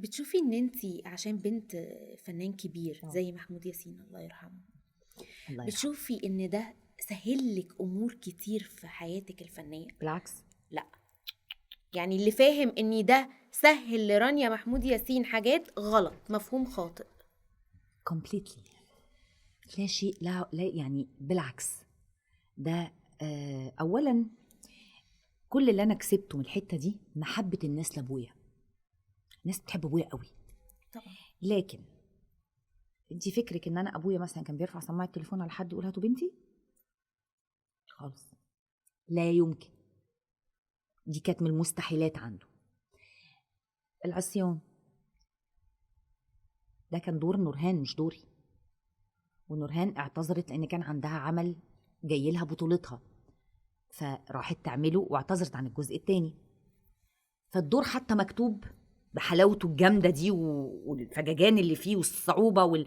بتشوفي ان انتي عشان بنت فنان كبير آه. زي محمود ياسين الله يرحمه، الله يرحمه. بتشوفي ان ده سهل لك امور كتير في حياتك الفنيه؟ بالعكس، لا، يعني اللي فاهم ان ده سهل لرانيا محمود ياسين حاجات غلط، مفهوم خاطئ. completely لا شيء، لا يعني بالعكس. ده اولا كل اللي انا كسبته من الحته دي محبه الناس لابويا. الناس بتحب ابويا قوي طبعا. لكن انت فكرك ان انا ابويا مثلا كان بيرفع سماعه التليفون على حد يقول هاتوا بنتي؟ خالص، لا يمكن. دي كانت من المستحيلات عنده. العصيان ده كان دور نورهان مش دوري، ونورهان اعتذرت لان كان عندها عمل جاي لها بطولتها، فراحت تعمله واعتذرت عن الجزء الثاني. فالدور حتى مكتوب بحلاوته الجامده دي والفججان اللي فيه والصعوبه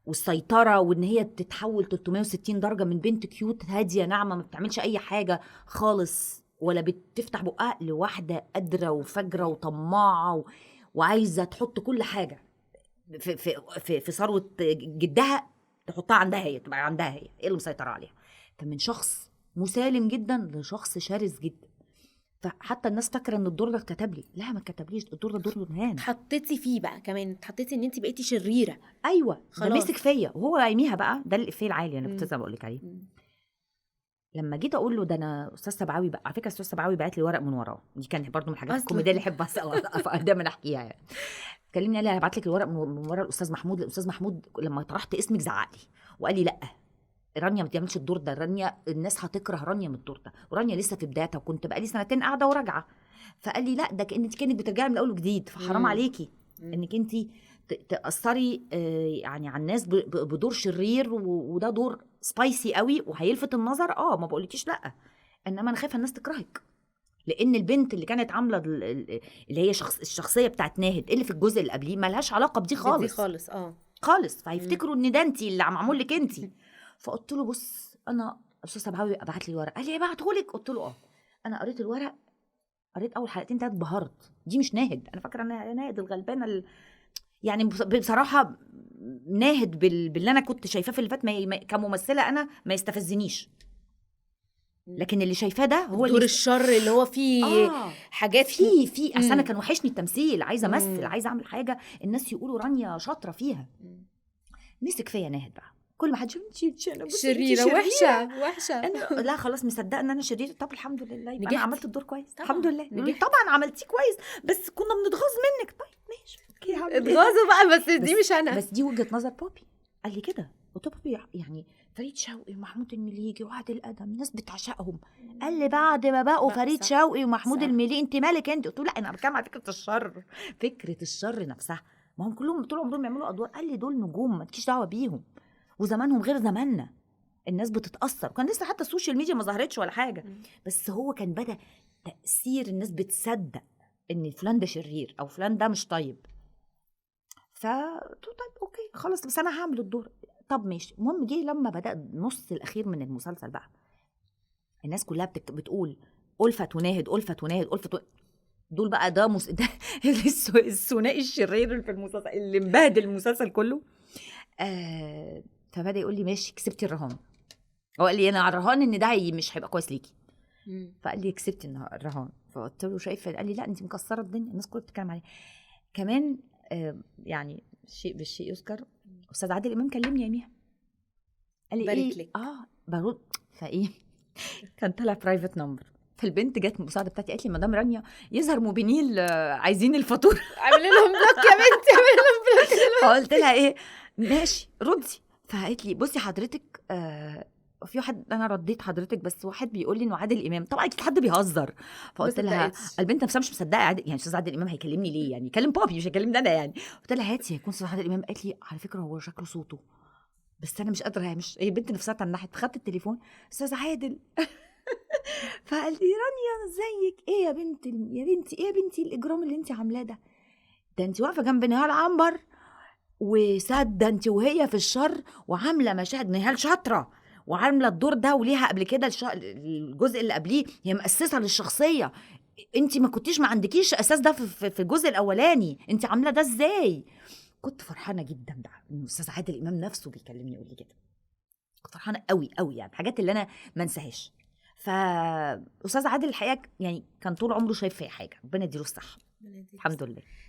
والسيطره، وان هي بتتحول 360 درجه من بنت كيوت هاديه ناعمه ما بتعملش اي حاجه خالص ولا بتفتح بقها لواحده قادره وفجره وطماعه وعايزه تحط كل حاجه في ثروه جدها، تحطها عندها هي، تبقى عندها هي اللي مسيطره عليها. فمن شخص مسالم جدا لشخص شرس جدا. فحتى الناس فاكره ان الدور ده اتكتب لي، لا ما اتكتبليش، الدور ده دور نورهان. حطيتي فيه بقى كمان، حطيتي ان انت بقيتي شريره. ايوه ده خلاص. مسك فيا وهو يميها بقى. ده الافيه العالي انا كنت لسه بقول لك عليه. لما جيت اقول له ده انا استاذ سبعاوي بقى، على فكره استاذ سبعاوي بعت لي ورق من وراه، دي كانت برضو من الحاجات أصلاً. الكوميديه اللي احب دايما احكيها يعني. كلمني قال لي هبعت لك الورق من ورا الاستاذ محمود. الاستاذ محمود لما طرحت اسمك زعق لي وقال لي لا رانيا ما تعملش الدور ده، رانيا الناس هتكره رانيا من الدور ده، ورانيا لسه في بدايتها وكنت بقى لي 2 قاعده وراجعه. فقال لي لا ده كانك بترجعي من اول وجديد، فحرام عليكي انك انت تاثري يعني على الناس بدور شرير، وده دور سبايسي قوي وهيلفت النظر. ما بقولكيش لا، انما انا خايفه الناس تكرهك، لان البنت اللي كانت عامله اللي هي الشخصيه بتاعت ناهد اللي في الجزء اللي قبليه ملهاش علاقه بدي خالص. دي خالص خالص. فهيفتكروا ان ده انت اللي معمول لك انت. فقلت له بص انا استاذ سبعاوي ابعت لي الورق. قال لي ابعته لك؟ قلت له انا قريت الورق، قريت اول 2 اتبهرت. دي مش ناهد، انا فاكره ان ناهد الغلبانه يعني بصراحه ناهد باللي انا كنت شايفاه في اللي فات كممثله انا ما يستفزنيش، لكن اللي شايفاه ده هو دور الشر اللي هو فيه حاجات في اصل انا كان وحشني التمثيل، عايزه امثل، عايزه اعمل حاجه الناس يقولوا رانيا شاطره فيها. مسك فيا ناهد بقى، كل ما حد يقول شريره وحشه أنا لا خلاص مصدقه ان انا شريره. طب الحمد لله يبقى انا عملت الدور كويس. طبعًا. الحمد لله. يقول لي طبعا عملتيه كويس بس كنا بنتغاظ منك. طيب ماشي اوكي اتغاظوا بقى، بس دي مش انا. بس دي وجهه نظر بوبي. قال لي كده. قلت له بوبي يعني فريد شوقي ومحمود المليجي وعادل ادم الناس بتعشقهم. قال لي بعد ما بقوا فريد شوقي ومحمود المليجي انت مالك انت؟ قلت له لا انا بتكلم على فكره الشر، فكره الشر نفسها. ما هم كلهم طول عمرهم يعملوا ادوار. قال لي دول نجوم ما تكيش دعوه بيهم، وزمانهم غير زماننا، الناس بتتاثر. وكان لسه حتى السوشيال ميديا ما ظهرتش ولا حاجه، بس هو كان بدا تاثير الناس بتصدق ان فلان ده شرير او فلان ده مش طيب. طيب اوكي خلاص بس انا هعمل الدور. طب ماشي. المهم جه لما بدا النص الاخير من المسلسل بقى الناس كلها بتقول ألفت وناهد ألفت وناهد ألفت دول بقى ده الثنائي الشرير اللي في المسلسل اللي مبهدل المسلسل كله. فبدا يقول لي ماشي كسبتي الرهان. هو قال لي انا على الرهان ان ده مش هيبقى كويس ليكي. فقال لي كسبتي الرهان. فقلت له شايفه؟ قال لي لا انت مكسره الدنيا، الناس كلها بتتكلم عليه. كمان يعني شيء بالشيء يذكر، استاذ عادل امام كلمني يوميها قال لي ايه لك. برد. فايه كان طلع برايفت نمبر. فالبنت جت المساعده بتاعتي قالت لي مدام رانيا يظهر موبينيل عايزين الفاتوره اعمل لهم بلوك يا بنتي، اعمل لهم بلوك. فقلت لها ايه ماشي ردي. فقالت لي بصي حضرتك في واحد، انا رديت حضرتك بس واحد بيقول لي انه عادل امام. طبعا اكيد حد بيهزر. فقلت لها البنت نفسها مش مصدقه يعني استاذ عادل امام هيكلمني ليه؟ يعني يكلم بابي مش هيكلمني انا يعني. قلت لها هاتي هيكون استاذ عادل امام. قالت لي على فكره هو شكله صوته بس انا مش قادره. هي البنت نفسها تنحت. فخدت التليفون استاذ عادل فقال لي رانيا ازيك؟ ايه يا بنتي ايه يا بنتي الاجرام اللي انت عاملاه ده انت واقفه جنب نهال عنبر وساده انت وهي في الشر وعامله مشاهد. نهال شاطره وعامله الدور ده وليها قبل كده الجزء اللي قبليه هي مؤسسه للشخصيه. انت ما كنتيش، ما عندكيش اساس ده في الجزء الاولاني، انت عامله ده ازاي؟ كنت فرحانه جدا بقى ان الاستاذ عادل امام نفسه بيكلمني يقول لي كده. كنت فرحانه قوي قوي، يعني حاجات اللي انا ما انساهاش. فاستاذ عادل الحقيقه يعني كان طول عمره شايف فيا حاجه، ربنا يديله الصحه. الحمد لله.